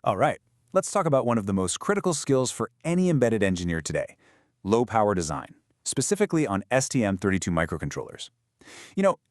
All right, let's talk about one of the most critical skills for any embedded engineer today, low power design, specifically on STM32 microcontrollers.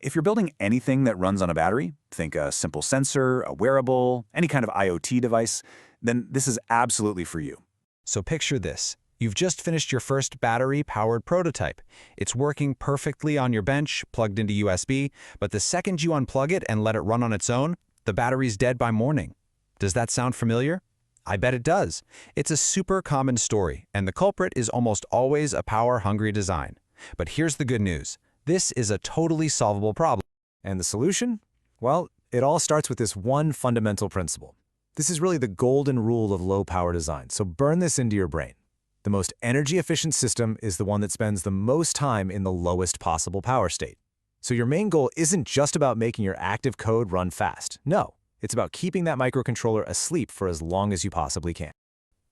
If you're building anything that runs on a battery, think a simple sensor, a wearable, any kind of IoT device, then this is absolutely for you. So picture this. You've just finished your first battery-powered prototype. It's working perfectly on your bench, plugged into USB, but the second you unplug it and let it run on its own, the battery's dead by morning. Does that sound familiar? I bet it does. It's a super common story, and the culprit is almost always a power-hungry design. But here's the good news. This is a totally solvable problem. And the solution? Well, it all starts with this one fundamental principle. This is really the golden rule of low-power design, so burn this into your brain. The most energy-efficient system is the one that spends the most time in the lowest possible power state. So your main goal isn't just about making your active code run fast. No, it's about keeping that microcontroller asleep for as long as you possibly can.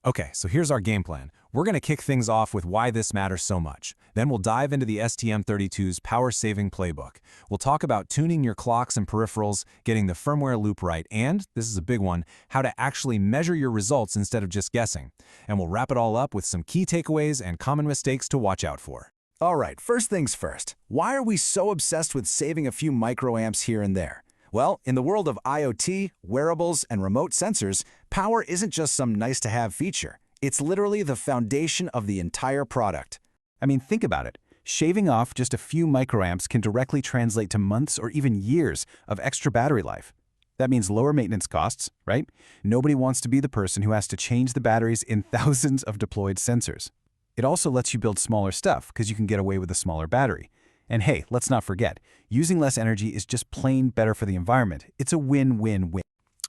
Okay, so here's our game plan. We're going to kick things off with why this matters so much. Then we'll dive into the STM32's power-saving playbook. We'll talk about tuning your clocks and peripherals, getting the firmware loop right, and, this is a big one, how to actually measure your results instead of just guessing. And we'll wrap it all up with some key takeaways and common mistakes to watch out for. All right, first things first. Why are we so obsessed with saving a few microamps here and there? Well, in the world of IoT, wearables, and remote sensors, power isn't just some nice-to-have feature. It's literally the foundation of the entire product. I mean, think about it. Shaving off just a few microamps can directly translate to months or even years of extra battery life. That means lower maintenance costs, right? Nobody wants to be the person who has to change the batteries in thousands of deployed sensors. It also lets you build smaller stuff because you can get away with a smaller battery. And hey, let's not forget, using less energy is just plain better for the environment. It's a win-win-win.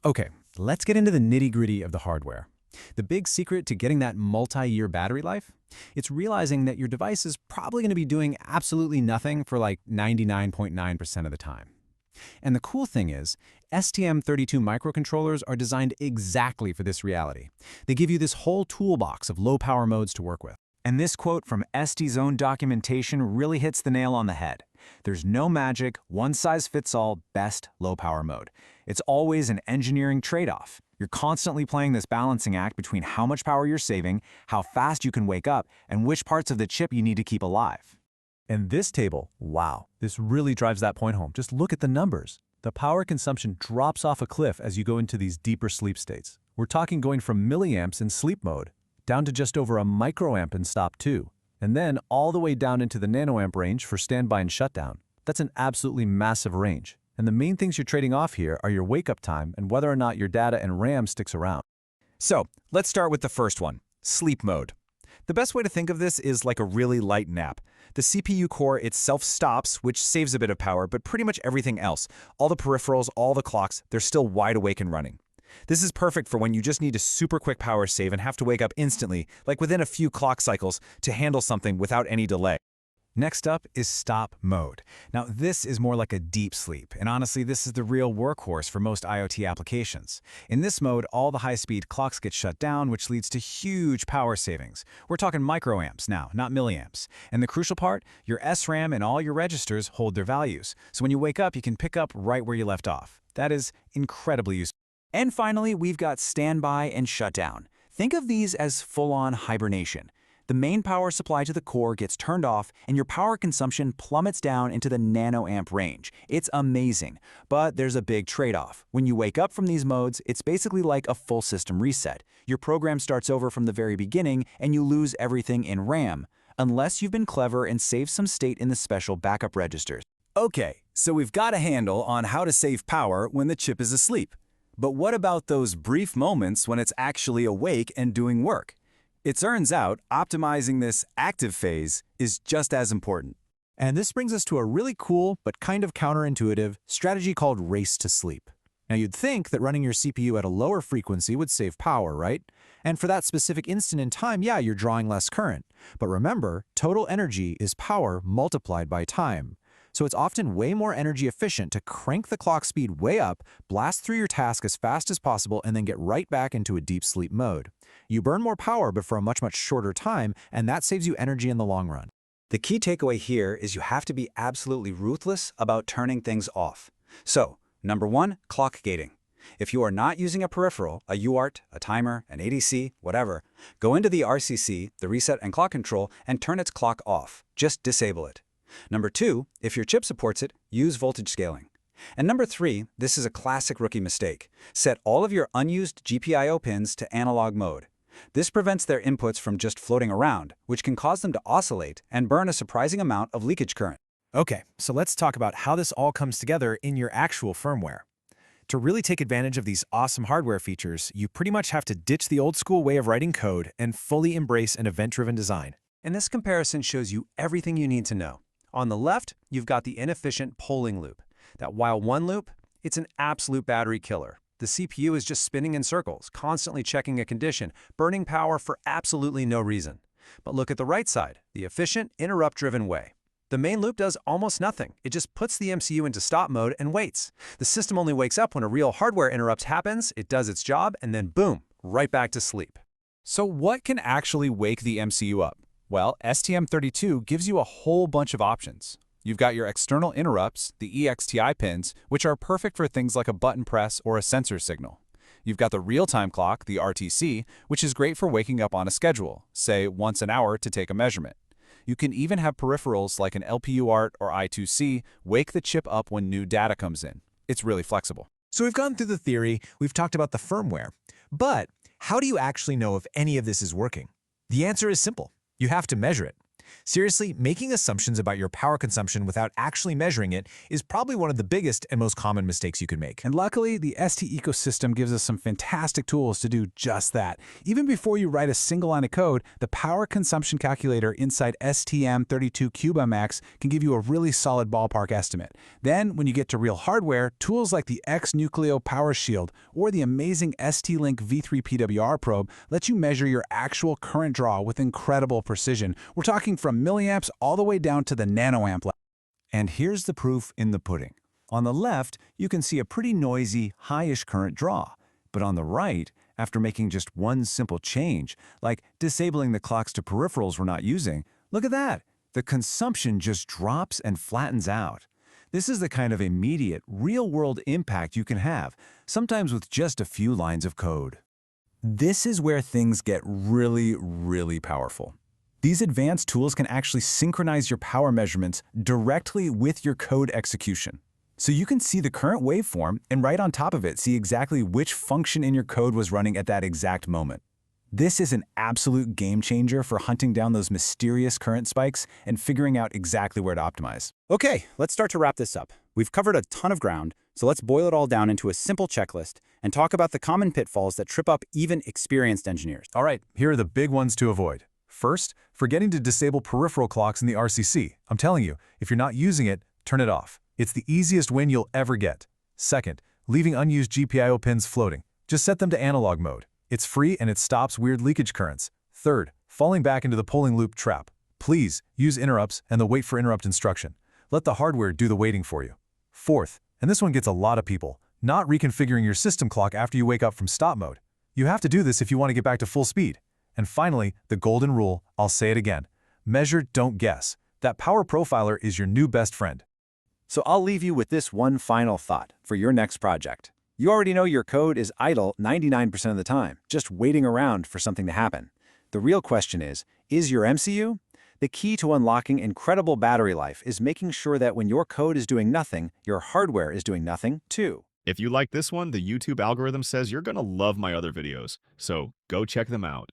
Okay, let's get into the nitty-gritty of the hardware. The big secret to getting that multi-year battery life? It's realizing that your device is probably going to be doing absolutely nothing for like 99.9% of the time. And the cool thing is, STM32 microcontrollers are designed exactly for this reality. They give you this whole toolbox of low-power modes to work with. And this quote from ST's own documentation really hits the nail on the head. There's no magic, one-size-fits-all, best low-power mode. It's always an engineering trade-off. You're constantly playing this balancing act between how much power you're saving, how fast you can wake up, and which parts of the chip you need to keep alive. And this table, wow, this really drives that point home. Just look at the numbers. The power consumption drops off a cliff as you go into these deeper sleep states. We're talking going from milliamps in sleep mode down to just over a microamp in stop 2, and then all the way down into the nanoamp range for standby and shutdown. That's an absolutely massive range. And the main things you're trading off here are your wake-up time and whether or not your data and RAM sticks around. So, let's start with the first one, sleep mode. The best way to think of this is like a really light nap. The CPU core itself stops, which saves a bit of power, but pretty much everything else, all the peripherals, all the clocks, they're still wide awake and running. This is perfect for when you just need a super quick power save and have to wake up instantly, like within a few clock cycles, to handle something without any delay. Next up is stop mode. Now, this is more like a deep sleep, and honestly, this is the real workhorse for most IoT applications. In this mode, all the high-speed clocks get shut down, which leads to huge power savings. We're talking microamps now, not milliamps. And the crucial part, your SRAM and all your registers hold their values. So when you wake up, you can pick up right where you left off. That is incredibly useful. And finally, we've got standby and shutdown. Think of these as full-on hibernation. The main power supply to the core gets turned off and your power consumption plummets down into the nanoamp range. It's amazing, but there's a big trade-off. When you wake up from these modes, it's basically like a full system reset. Your program starts over from the very beginning and you lose everything in RAM, unless you've been clever and saved some state in the special backup registers. Okay, so we've got a handle on how to save power when the chip is asleep. But what about those brief moments when it's actually awake and doing work? It turns out optimizing this active phase is just as important. And this brings us to a really cool but kind of counterintuitive strategy called race to sleep. Now, you'd think that running your CPU at a lower frequency would save power, right? And for that specific instant in time, yeah, you're drawing less current. But remember, total energy is power multiplied by time. So it's often way more energy efficient to crank the clock speed way up, blast through your task as fast as possible, and then get right back into a deep sleep mode. You burn more power, but for a much shorter time, and that saves you energy in the long run. The key takeaway here is you have to be absolutely ruthless about turning things off. So, number 1, clock gating. If you are not using a peripheral, a UART, a timer, an ADC, whatever, go into the RCC, the reset and clock control, and turn its clock off. Just disable it. Number 2, if your chip supports it, use voltage scaling. And number 3, this is a classic rookie mistake. Set all of your unused GPIO pins to analog mode. This prevents their inputs from just floating around, which can cause them to oscillate and burn a surprising amount of leakage current. Okay, so let's talk about how this all comes together in your actual firmware. To really take advantage of these awesome hardware features, you pretty much have to ditch the old-school way of writing code and fully embrace an event-driven design. And this comparison shows you everything you need to know. On the left, you've got the inefficient polling loop. That while one loop, it's an absolute battery killer. The CPU is just spinning in circles, constantly checking a condition, burning power for absolutely no reason. But look at the right side, the efficient, interrupt-driven way. The main loop does almost nothing. It just puts the MCU into stop mode and waits. The system only wakes up when a real hardware interrupt happens, it does its job, and then boom, right back to sleep. So what can actually wake the MCU up? Well, STM32 gives you a whole bunch of options. You've got your external interrupts, the EXTI pins, which are perfect for things like a button press or a sensor signal. You've got the real-time clock, the RTC, which is great for waking up on a schedule, say once an hour to take a measurement. You can even have peripherals like an LPUART or I2C wake the chip up when new data comes in. It's really flexible. So we've gone through the theory, we've talked about the firmware. But how do you actually know if any of this is working? The answer is simple. You have to measure it. Seriously, making assumptions about your power consumption without actually measuring it is probably one of the biggest and most common mistakes you can make. And luckily, the ST ecosystem gives us some fantastic tools to do just that. Even before you write a single line of code, the power consumption calculator inside STM32 CubeMX can give you a really solid ballpark estimate. Then, when you get to real hardware, tools like the X-Nucleo Power Shield or the amazing ST-Link V3 PWR probe let you measure your actual current draw with incredible precision. We're talking from milliamps all the way down to the nanoamp level. And here's the proof in the pudding. On the left, you can see a pretty noisy, high-ish current draw. But on the right, after making just one simple change, like disabling the clocks to peripherals we're not using, look at that! The consumption just drops and flattens out. This is the kind of immediate, real-world impact you can have, sometimes with just a few lines of code. This is where things get really, really powerful. These advanced tools can actually synchronize your power measurements directly with your code execution. So you can see the current waveform and right on top of it see exactly which function in your code was running at that exact moment. This is an absolute game changer for hunting down those mysterious current spikes and figuring out exactly where to optimize. Okay, let's start to wrap this up. We've covered a ton of ground, so let's boil it all down into a simple checklist and talk about the common pitfalls that trip up even experienced engineers. All right, here are the big ones to avoid. First, forgetting to disable peripheral clocks in the RCC. I'm telling you, if you're not using it, turn it off. It's the easiest win you'll ever get. Second, leaving unused GPIO pins floating. Just set them to analog mode. It's free and it stops weird leakage currents. Third, falling back into the polling loop trap. Please use interrupts and the wait for interrupt instruction. Let the hardware do the waiting for you. Fourth, and this one gets a lot of people, not reconfiguring your system clock after you wake up from stop mode. You have to do this if you want to get back to full speed. And finally, the golden rule, I'll say it again. Measure, don't guess. That power profiler is your new best friend. So I'll leave you with this one final thought for your next project. You already know your code is idle 99% of the time, just waiting around for something to happen. The real question is your MCU? The key to unlocking incredible battery life is making sure that when your code is doing nothing, your hardware is doing nothing too. If you like this one, the YouTube algorithm says you're gonna love my other videos, so go check them out.